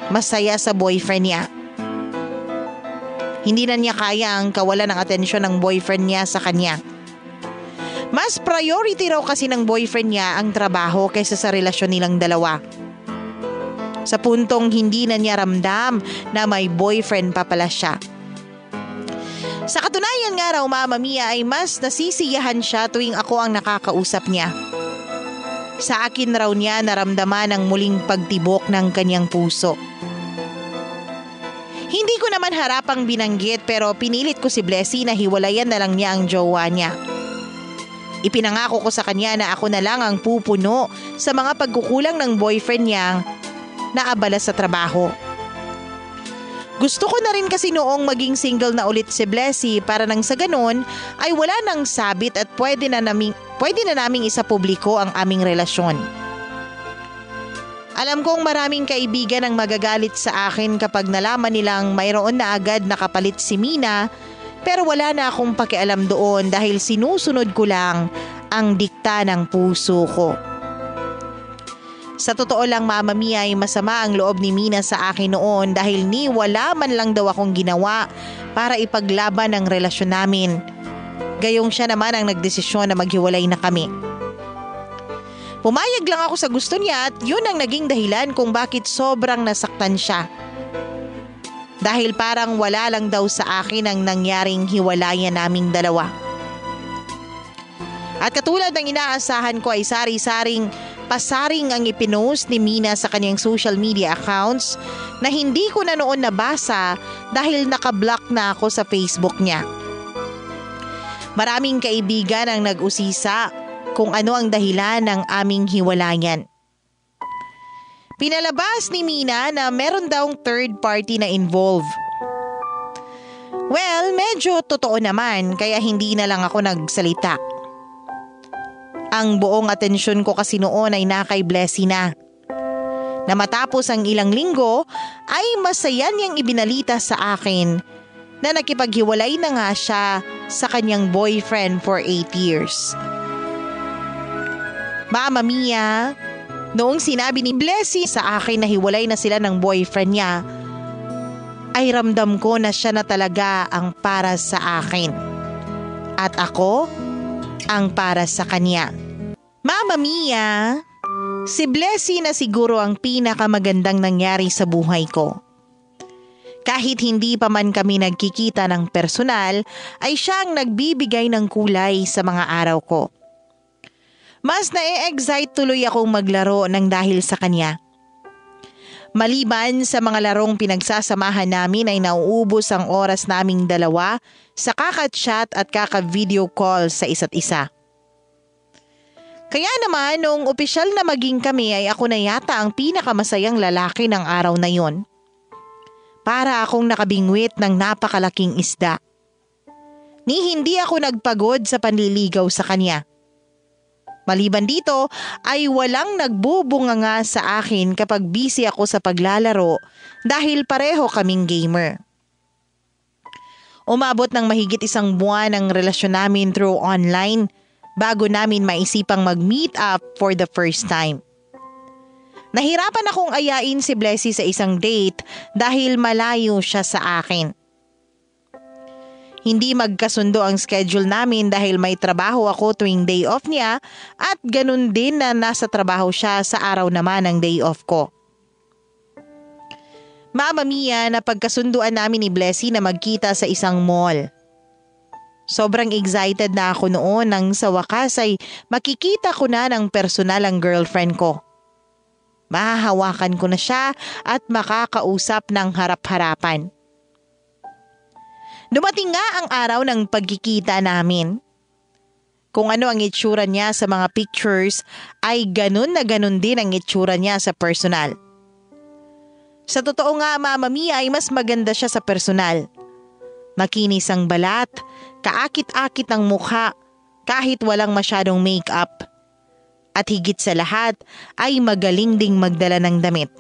masaya sa boyfriend niya. Hindi na niya kaya ang kawalan ng atensyon ng boyfriend niya sa kanya. Mas priority raw kasi ng boyfriend niya ang trabaho kaysa sa relasyon nilang dalawa. Sa puntong hindi na niya ramdam na may boyfriend pa pala siya. Sa katunayan nga raw, Mama Mia, ay mas nasisiyahan siya tuwing ako ang nakakausap niya. Sa akin raw niya naramdaman ang muling pagtibok ng kanyang puso. Hindi ko naman harapang binanggit pero pinilit ko si Blessy na hiwalayan na lang niya ang jowa niya. Ipinangako ko sa kanya na ako na lang ang pupuno sa mga pagkukulang ng boyfriend niya na abala sa trabaho. Gusto ko na rin kasi noong maging single na ulit si Blessy para nang sa ganun ay wala nang sabit at pwede na naming isapubliko ang aming relasyon. Alam kong maraming kaibigan ang magagalit sa akin kapag nalaman nilang mayroon na agad nakapalit si Mina, pero wala na akong pakialam doon dahil sinusunod ko lang ang dikta ng puso ko. Sa totoo lang, Mama Mia, ay masama ang loob ni Mina sa akin noon dahil wala man lang daw akong ginawa para ipaglaban ang relasyon namin. Gayong siya naman ang nagdesisyon na maghiwalay na kami. Pumayag lang ako sa gusto niya at yun ang naging dahilan kung bakit sobrang nasaktan siya. Dahil parang wala lang daw sa akin ang nangyaring hiwalayan naming dalawa. At katulad ng inaasahan ko ay sari-saring pasaring ang ipinost ni Mina sa kanyang social media accounts na hindi ko na noon nabasa dahil nakablock na ako sa Facebook niya. Maraming kaibigan ang nag-usisa kung ano ang dahilan ng aming hiwalayan. Pinalabas ni Mina na meron daw third party na involved. Well, medyo totoo naman kaya hindi na lang ako nagsalita. Ang buong atensyon ko kasi noon ay kay Blessy na. Na matapos ang ilang linggo ay masaya niyang ibinalita sa akin na nakipaghiwalay na nga siya sa kanyang boyfriend for 8 years. Mama Mia, noong sinabi ni Blessy sa akin na hiwalay na sila ng boyfriend niya, ay ramdam ko na siya na talaga ang para sa akin. At ako ang para sa kanya. Mama Mia, si Blessy na siguro ang pinakamagandang nangyari sa buhay ko. Kahit hindi pa man kami nagkikita ng personal, ay siya ang nagbibigay ng kulay sa mga araw ko. Mas na-excite tuloy akong maglaro ng dahil sa kanya. Maliban sa mga larong pinagsasamahan namin ay nauubos ang oras naming dalawa sa kaka-chat at kaka-video call sa isa't isa. Kaya naman noong opisyal na maging kami ay ako na yata ang pinakamasayang lalaki ng araw na yon. Para akong nakabingwit ng napakalaking isda. Ni hindi ako nagpagod sa panliligaw sa kanya. Maliban dito ay walang nagbubunga nga sa akin kapag busy ako sa paglalaro dahil pareho kaming gamer. Umabot ng mahigit 1 buwan ang relasyon namin through online bago namin maisipang mag-meet up for the first time. Nahirapan akong ayain si Blessy sa isang date dahil malayo siya sa akin. Hindi magkasundo ang schedule namin dahil may trabaho ako tuwing day off niya at ganun din na nasa trabaho siya sa araw naman ng day off ko. Mama Mia, napagkasunduan namin ni Blessy na magkita sa isang mall. Sobrang excited na ako noon nang sa wakas ay makikita ko na ng personal ang girlfriend ko. Mahahawakan ko na siya at makakausap ng harap-harapan. Dumating nga ang araw ng pagkikita namin. Kung ano ang itsura niya sa mga pictures ay ganun na ganun din ang itsura niya sa personal. Sa totoo nga, Mama Mia, ay mas maganda siya sa personal. Makinis ang balat, kaakit-akit ang mukha kahit walang masyadong make-up. At higit sa lahat ay magaling ding magdala ng damit.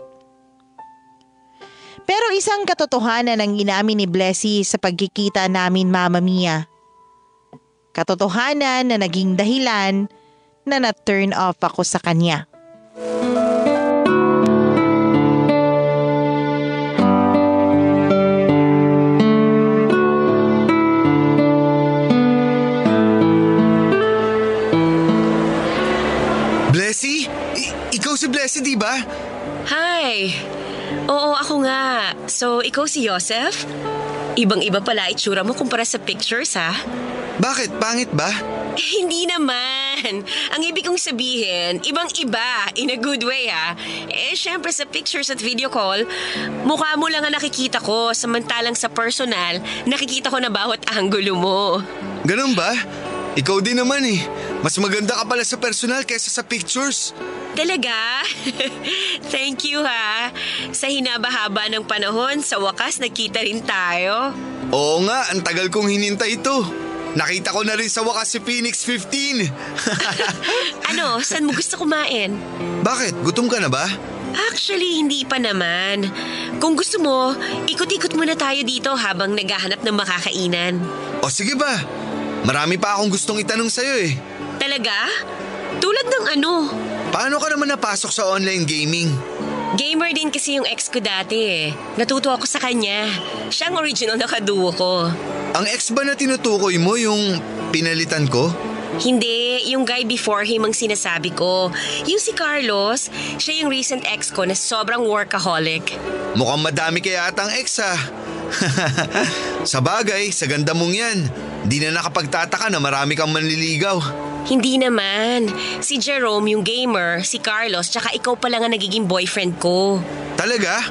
Pero isang katotohanan ang inamin ni Blessy sa pagkikita namin, Mama Mia. Katotohanan na naging dahilan na na-turn off ako sa kanya. Blessy? Ikaw si Blessy, di ba? Hi! Oo, ako nga. So, ikaw si Joseph? Ibang-iba pala itsura mo kumpara sa pictures, ha? Bakit? Pangit ba? Hindi naman. Ang ibig kong sabihin, ibang-iba, in a good way, ha? Syempre sa pictures at video call, mukha mo lang ang nakikita ko, samantalang sa personal, nakikita ko na bawat anggulo mo. Ganun ba? Ikaw din naman eh. Mas maganda ka pala sa personal kaysa sa pictures. Talaga? Thank you, ha? Sa hinaba-haba ng panahon, sa wakas nagkita rin tayo. Oo nga, ang tagal kong hinintay ito. Nakita ko na rin sa wakas si Phoenix 15. Ano, saan mo gusto kumain? Bakit? Gutom ka na ba? Actually, hindi pa naman. Kung gusto mo, ikot-ikot muna tayo dito habang naghahanap ng makakainan. O sige ba? Marami pa akong gustong itanong sa'yo eh. Talaga? Tulad ng ano? Paano ka naman napasok sa online gaming? Gamer din kasi yung ex ko dati eh. Natuto ako sa kanya. Siya ang original na kaduo ko. Ang ex ba na tinutukoy mo yung pinalitan ko? Hindi, yung guy before him ang sinasabi ko. Yung si Carlos, siya yung recent ex ko na sobrang workaholic. Mukhang madami kaya atang ex ha. Sa bagay, sa ganda mong yan, di na nakapagtataka na marami kang manliligaw. Hindi naman. Si Jerome yung gamer, si Carlos, tsaka ikaw pa lang ang nagiging boyfriend ko. Talaga?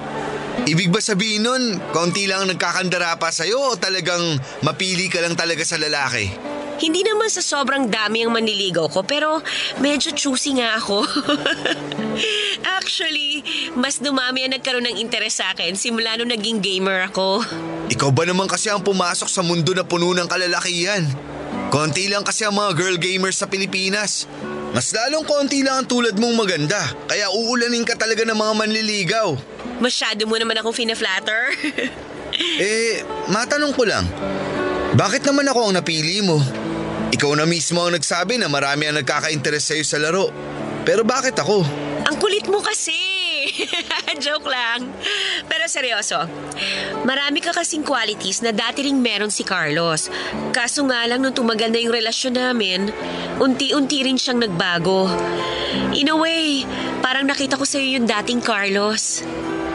Ibig ba sabihin nun, kaunti lang nagkakandara pa sa'yo o talagang mapili ka lang talaga sa lalaki? Hindi naman sa sobrang dami ang manliligaw ko, pero medyo choosy nga ako. Actually, mas dumami ang nagkaroon ng interes sa akin simula nung naging gamer ako. Ikaw ba naman kasi ang pumasok sa mundo na puno ng kalalakihan? Konti lang kasi ang mga girl gamers sa Pilipinas. Mas lalong konti lang ang tulad mong maganda, kaya uulanin ka talaga ng mga manliligaw. Masyado mo naman akong fina-flatter. Matanong ko lang, bakit naman ako ang napili mo? Ikaw na mismo ang nagsabi na marami ang nagkaka-interest sa'yo sa laro. Pero bakit ako? Ang kulit mo kasi. Joke lang. Pero seryoso, marami ka kasing qualities na dati ring meron si Carlos. Kaso nga lang nung tumagal na yung relasyon namin, unti-unti rin siyang nagbago. In a way, parang nakita ko sa'yo yung dating Carlos.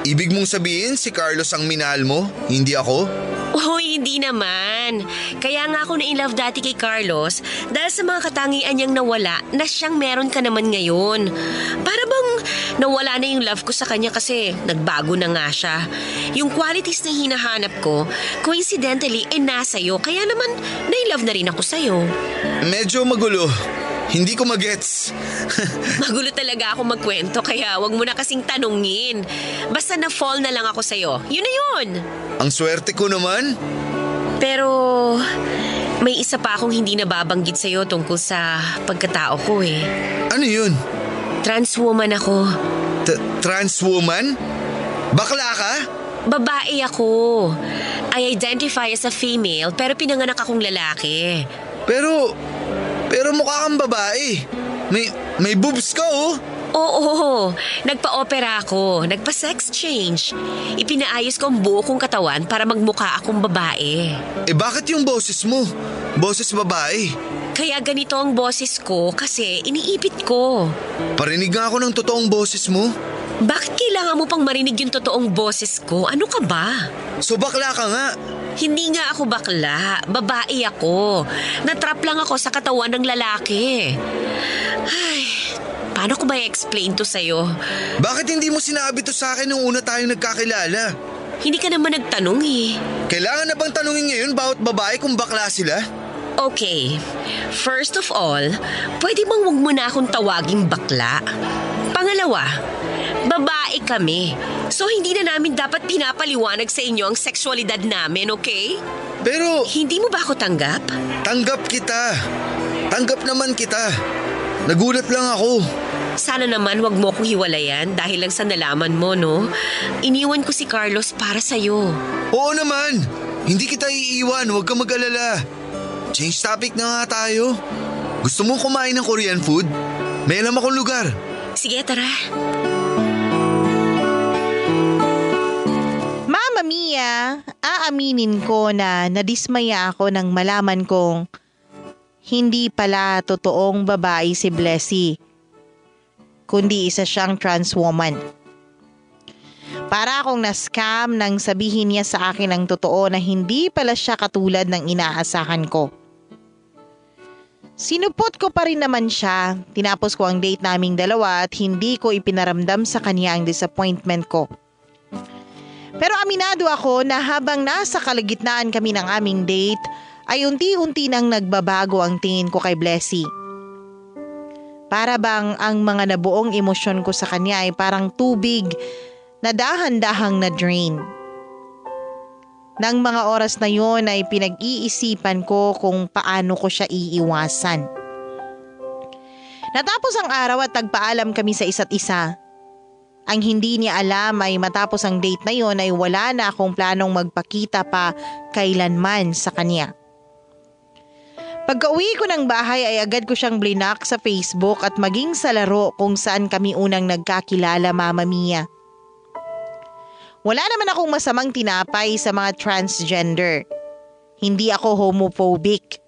Ibig mong sabihin si Carlos ang minahal mo, hindi ako? Oh, hindi naman. Kaya nga ako na-inlove dati kay Carlos dahil sa mga katangian niyang nawala na siyang meron ka naman ngayon. Para bang nawala na yung love ko sa kanya kasi nagbago na nga siya. Yung qualities na hinahanap ko, coincidentally, nasa iyo. Kaya naman, na-inlove na rin ako sa'yo. Medyo magulo. Hindi ko magets. Magulo talaga ako magkwento kaya wag mo na kasing tanungin. Basta na-fall na lang ako sa'yo. Yun na yun. Ang swerte ko naman. Pero may isa pa akong hindi nababanggit sa'yo tungkol sa pagkatao ko eh. Ano yun? Trans woman ako. Trans woman? Bakla ka? Babae ako. I identify as a female pero pinanganak akong lalaki. Pero mukha kang babae. May boobs ka oh. Oo, nagpa-opera ako, nagpa-sex change. Ipinaayos ko ang buo kong katawan para magmukha akong babae. Bakit yung boses mo? Boses babae? Kaya ganito ang boses ko kasi iniipit ko. Parinig nga ako ng totoong boses mo. Bakit kailangan mo pang marinig yung totoong boses ko? Ano ka ba? So bakla ka nga. Hindi nga ako bakla, babae ako. Natrap lang ako sa katawan ng lalaki. Ay, paano ko ba i-explain to sa'yo? Bakit hindi mo sinabi to sa akin nung una tayong nagkakilala? Hindi ka naman nagtanong eh. Kailangan na bang tanungin ngayon bawat babae kung bakla sila? Okay, first of all, pwede bang wag mo na akong tawaging bakla? Pangalawa, babae kami. So hindi na namin dapat pinapaliwanag sa inyo ang sexualidad namin, okay? Pero Hindi mo ba ako tanggap? tanggap kita. Tanggap naman kita. Nagulat lang ako. Sana naman wag mo akong hiwalayan dahil lang sa nalaman mo, no? Iniwan ko si Carlos para sa'yo. Oo naman. Hindi kita iiwan. Huwag kang mag-alala. Change topic na nga tayo. Gusto mong kumain ng Korean food? May alam akong lugar. Sige, tara. Mama Mia, aaminin ko na nadismaya ako nang malaman kong hindi pala totoong babae si Blessy, kundi isa siyang trans woman. Para akong na-scam nang sabihin niya sa akin ang totoo na hindi pala siya katulad ng inaasahan ko. Sinupot ko pa rin naman siya, tinapos ko ang date naming dalawa at hindi ko ipinaramdam sa kanya ang disappointment ko. Pero aminado ako na habang nasa kalagitnaan kami ng aming date, ay unti-unti nang nagbabago ang tingin ko kay Blessy. Para bang ang mga nabuong emosyon ko sa kanya ay parang tubig na dahan-dahang na-drain. Nang mga oras na yon ay pinag-iisipan ko kung paano ko siya iiwasan. Natapos ang araw at tagpaalam kami sa isa't isa. Ang hindi niya alam ay matapos ang date na yon ay wala na akong planong magpakita pa kailanman sa kanya. Pagka-uwi ko ng bahay ay agad ko siyang blinak sa Facebook at maging sa laro kung saan kami unang nagkakilala, Mama Mia. Wala naman akong masamang tinapay sa mga transgender. Hindi ako homophobic.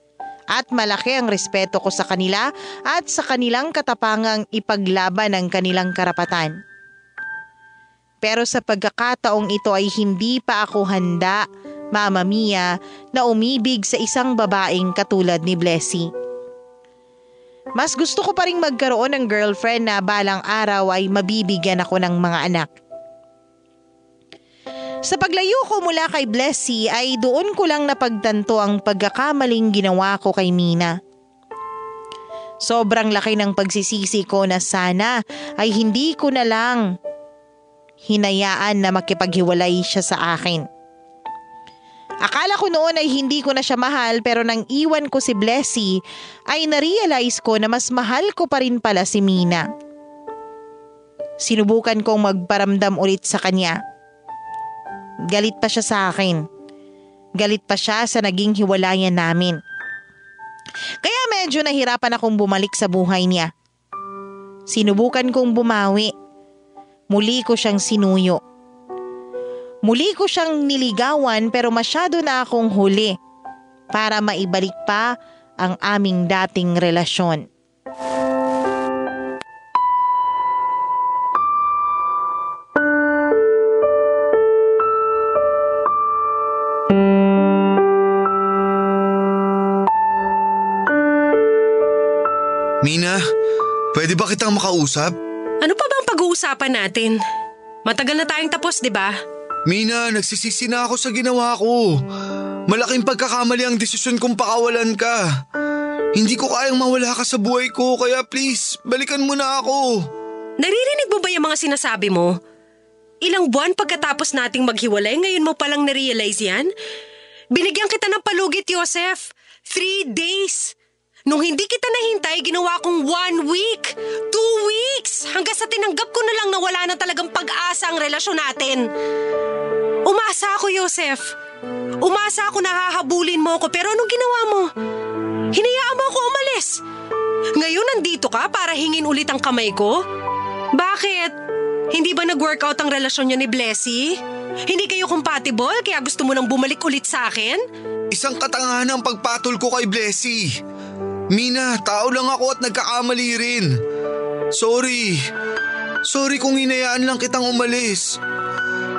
At malaki ang respeto ko sa kanila at sa kanilang katapangang ipaglaban ang kanilang karapatan. Pero sa pagkakataong ito ay hindi pa ako handa, Mama Mia, na umibig sa isang babaeng katulad ni Blessy. Mas gusto ko pa ring magkaroon ng girlfriend na balang araw ay mabibigyan ako ng mga anak. Sa paglayo ko mula kay Blessy ay doon ko lang napagtanto ang pagkakamaling ginawa ko kay Mina. Sobrang laki ng pagsisisi ko na sana ay hindi ko na lang hinayaan na makipaghiwalay siya sa akin. Akala ko noon ay hindi ko na siya mahal pero nang iwan ko si Blessy ay narealize ko na mas mahal ko pa rin pala si Mina. Sinubukan kong magparamdam ulit sa kanya. Galit pa siya sa akin. Galit pa siya sa naging hiwalayan namin. Kaya medyo nahirapan akong bumalik sa buhay niya. Sinubukan kong bumawi. Muli ko siyang sinuyo. Muli ko siyang niligawan pero masyado na akong huli para maibalik pa ang aming dating relasyon. Mina, pwede ba kitang makausap? Ano pa bang pag-uusapan natin? Matagal na tayong tapos, di ba? Mina, nagsisisi na ako sa ginawa ko. Malaking pagkakamali ang desisyon kong pakawalan ka. Hindi ko kayang mawala ka sa buhay ko kaya please, balikan mo na ako. Naririnig mo ba yung mga sinasabi mo? Ilang buwan pagkatapos nating maghiwalay, ngayon mo palang narealize yan? Binigyan kita ng palugit, Joseph. 3 days. Nung hindi kita nahintay, ginawa kong 1 week, 2 weeks, hanggang sa tinanggap ko na lang na wala na talagang pag-asa ang relasyon natin. Umasa ako, Joseph. Umasa ako na hahabulin mo ako, pero anong ginawa mo? Hinayaan mo ako umalis. Ngayon nandito ka para hingin ulit ang kamay ko? Bakit? Hindi ba nag-workout ang relasyon niyo ni Blessy? Hindi kayo compatible kaya gusto mo nang bumalik ulit sa akin? Isang katangahan ang pagpatol ko kay Blessy. Mina, tao lang ako at nagkakamali rin. Sorry. Sorry kung hinayaan lang kitang umalis.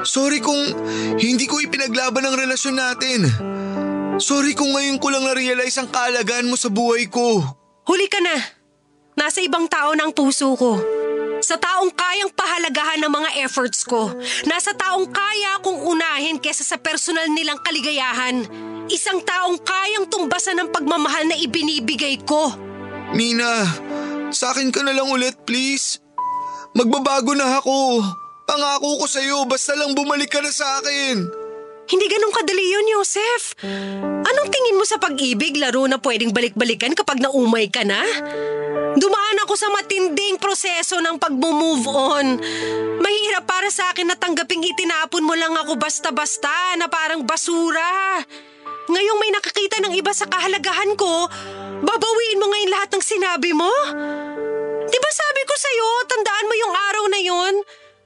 Sorry kung hindi ko ipinaglaban ang relasyon natin. Sorry kung ngayon ko lang na-realize ang kahalagahan mo sa buhay ko. Huli ka na. Nasa ibang tao na ang puso ko. Sa taong kayang pahalagahan ng mga efforts ko. Nasa taong kaya kong unahin kesa sa personal nilang kaligayahan. Isang taong kayang tumbasan ng pagmamahal na ibinibigay ko. Mina, sa akin ka na lang ulit please. Magbabago na ako. Pangako ko sa'yo, basta lang bumalik ka na sa akin. Hindi ganun kadali yun, Joseph. Anong tingin mo sa pag-ibig, laro na pwedeng balik-balikan kapag naumay ka na? Dumaan ako sa matinding proseso ng pag-move on. Mahirap para sa akin na tanggaping itinapon mo lang ako basta-basta na parang basura. Ngayong may nakakita ng iba sa kahalagahan ko, babawiin mo ngayon lahat ng sinabi mo? Di ba sabi ko sa'yo, tandaan mo yung araw na yon?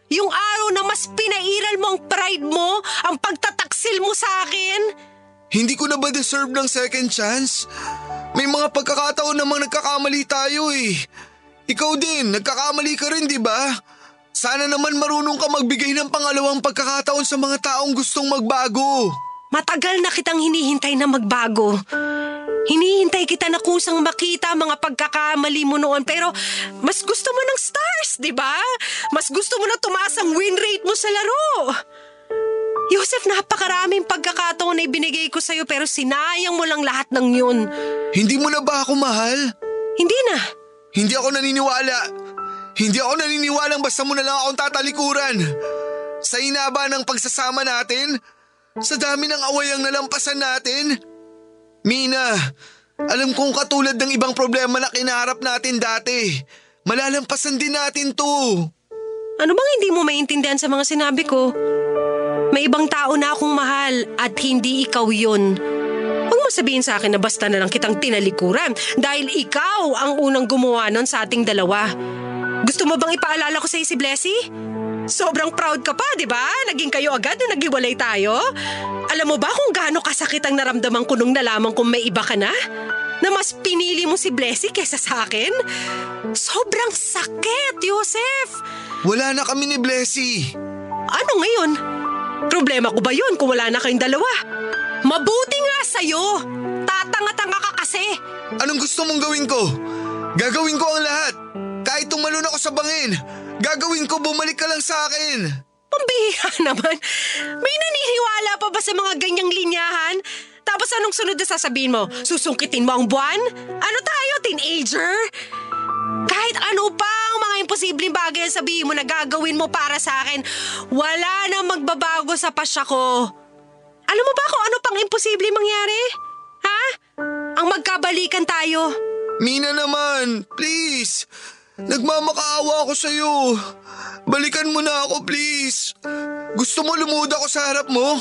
Yung araw na mas pinairal mo ang pride mo, ang pagtataksil mo sa akin? Hindi ko na ba deserve ng second chance? May mga pagkakataon namang nagkakamali tayo eh. Ikaw din, nagkakamali ka rin, di ba? Sana naman marunong ka magbigay ng pangalawang pagkakataon sa mga taong gustong magbago. Matagal na kitang hinihintay na magbago. Hinihintay kita na kusang makita mga pagkakamali mo noon pero mas gusto mo ng stars, di ba? Mas gusto mo na tumaas ang win rate mo sa laro. Joseph, napakaraming pagkakataon na ibinigay ko sa'yo pero sinayang mo lang lahat ng yun. Hindi mo na ba ako mahal? Hindi na. Hindi ako naniniwala. Hindi ako naniniwalang basta mo na lang akong tatalikuran. Sa inaba ng pagsasama natin, sa dami ng away ang nalampasan natin. Mina, alam kong katulad ng ibang problema na kinaharap natin dati, malalampasan din natin to. Ano bang hindi mo maintindihan sa mga sinabi ko? May ibang tao na akong mahal at hindi ikaw yun. Huwag mo sabihin sa akin na basta na lang kitang tinalikuran dahil ikaw ang unang gumawa nun sa ating dalawa. Gusto mo bang ipaalala ko sa'yo si Blessy? Sobrang proud ka pa, di ba? Naging kayo agad na naghiwalay tayo. Alam mo ba kung gaano kasakit ang naramdaman ko nung nalaman kong may iba ka na? Na mas pinili mo si Blessy kesa sa akin? Sobrang sakit, Joseph! Wala na kami ni Blessy. Ano ngayon? Problema ko ba yun kung wala na kayong dalawa? Mabuti nga sa'yo! Tatanga-tanga ka kasi! Anong gusto mong gawin ko? Gagawin ko ang lahat. Kahit tumalon ako sa bangin, gagawin ko, bumalik ka lang sa akin. Pambihira naman. May naniniwala pa ba sa mga ganyang linyahan? Tapos anong sunod na sasabihin mo? Susungkitin mo ang buwan? Ano tayo, teenager? Kahit ano pa ang mga imposibleng bagay ang sabihin mo na gagawin mo para sa akin, wala na magbabago sa pasya ko. Alam mo ba kung ano pang imposible mangyari? Ha? Ang magkabalikan tayo. Mina naman, please. Nagmamakaawa ako sa'yo. Balikan mo na ako, please. Gusto mo lumuda ako sa harap mo?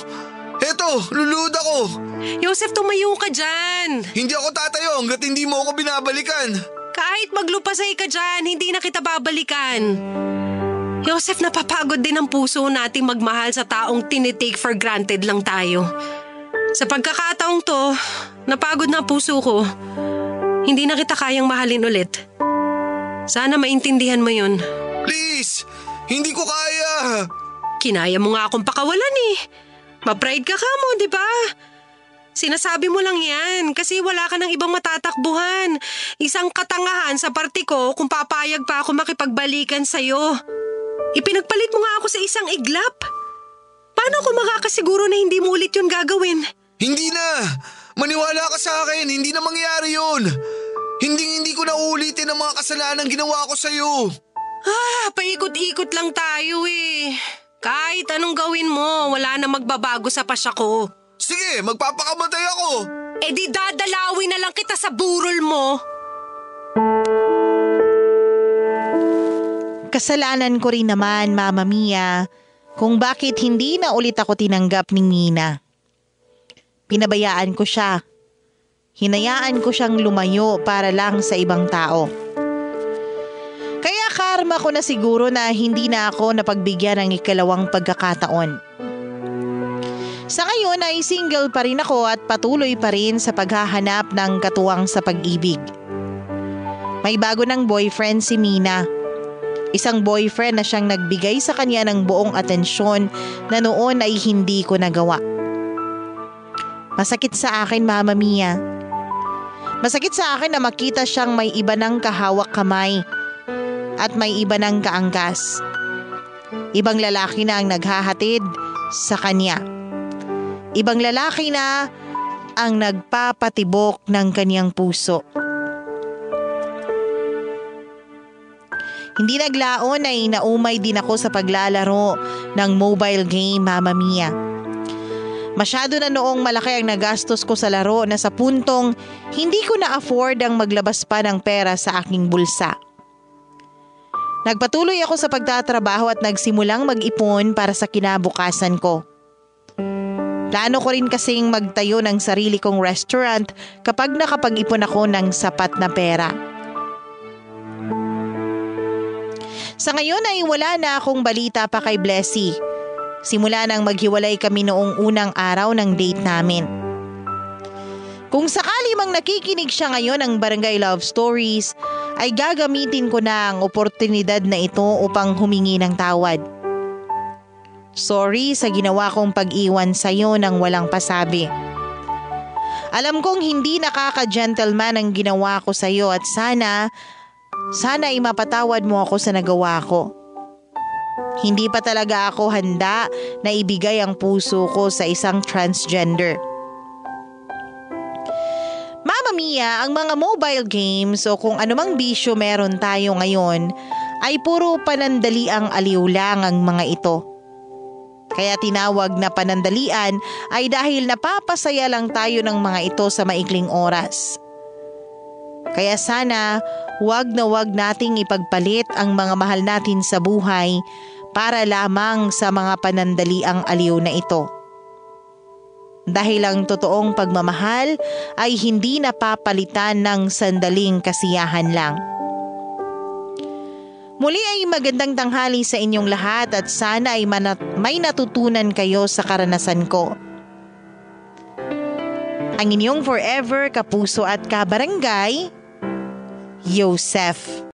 Eto, lulud ako. Joseph, tumayo ka dyan. Hindi ako tatayo hanggat hindi mo ako binabalikan. Kahit maglupasay ka dyan, hindi na kita babalikan. Joseph, napapagod din ang puso nating magmahal sa taong tinitake for granted lang tayo. Sa pagkakataong to, napagod na ang puso ko. Hindi na kita kayang mahalin ulit. Sana maintindihan mo yun. Please, hindi ko kaya. Kinaya mo nga akong pakawalan eh. Ma-pride ka mo, di ba? Sinasabi mo lang yan kasi wala ka ng ibang matatakbuhan. Isang katangahan sa parte ko kung papayag pa ako makipagbalikan sa'yo. Ipinagpalit mo nga ako sa isang iglap. Paano ako makakasiguro na hindi mo ulit yun gagawin? Hindi na. Maniwala ka sa akin, hindi na mangyari yun. Hindi ko na uulitin ang mga kasalanan ginawa ko sa'yo. Paikot-ikot lang tayo eh. Kahit anong gawin mo, wala na magbabago sa pasya ko. Sige, magpapakamatay ako. Eh di dadalawin na lang kita sa burol mo. Kasalanan ko rin naman, Mama Mia, kung bakit hindi na ulit ako tinanggap ni Mina. Pinabayaan ko siya. Hinayaan ko siyang lumayo para lang sa ibang tao. Kaya karma ko na siguro na hindi na ako napagbigyan ng ikalawang pagkakataon. Sa ngayon ay single pa rin ako at patuloy pa rin sa paghahanap ng katuwang sa pag-ibig. May bago ng boyfriend si Mina. Isang boyfriend na siyang nagbigay sa kanya ng buong atensyon na noon ay hindi ko nagawa. Masakit sa akin, Mama Mia. Masakit sa akin na makita siyang may iba ng kahawak kamay at may iba ng kaangkas. Ibang lalaki na ang naghahatid sa kanya. Ibang lalaki na ang nagpapatibok ng kanyang puso. Hindi naglaon ay naumay din ako sa paglalaro ng mobile game, Mama Mia. Masyado na noong malaki ang nagastos ko sa laro na sa puntong hindi ko na-afford ang maglabas pa ng pera sa aking bulsa. Nagpatuloy ako sa pagtatrabaho at nagsimulang mag-ipon para sa kinabukasan ko. Plano ko rin kasing magtayo ng sarili kong restaurant kapag nakapag-ipon ako ng sapat na pera. Sa ngayon ay wala na akong balita pa kay Blessy. Simula nang maghiwalay kami noong unang araw ng date namin. Kung sakali mang nakikinig siya ngayon ng Barangay Love Stories, ay gagamitin ko na ang oportunidad na ito upang humingi ng tawad. Sorry sa ginawa kong pag-iwan sa'yo nang walang pasabi. Alam kong hindi nakaka-gentleman ang ginawa ko sa'yo at sana ay mapatawad mo ako sa nagawa ko. Hindi pa talaga ako handa na ibigay ang puso ko sa isang transgender. Mama Mia, ang mga mobile games o kung anumang bisyo meron tayo ngayon ay puro panandaliang aliw lang ang mga ito. Kaya tinawag na panandalian ay dahil napapasaya lang tayo ng mga ito sa maikling oras. Kaya sana wag na wag nating ipagpalit ang mga mahal natin sa buhay para lamang sa mga panandaliang aliw na ito. Dahil ang totoong pagmamahal ay hindi napapalitan ng sandaling kasiyahan lang. Muli ay magandang tanghali sa inyong lahat at sana ay may natutunan kayo sa karanasan ko. Ang inyong forever kapuso at kabarangay, Joseph.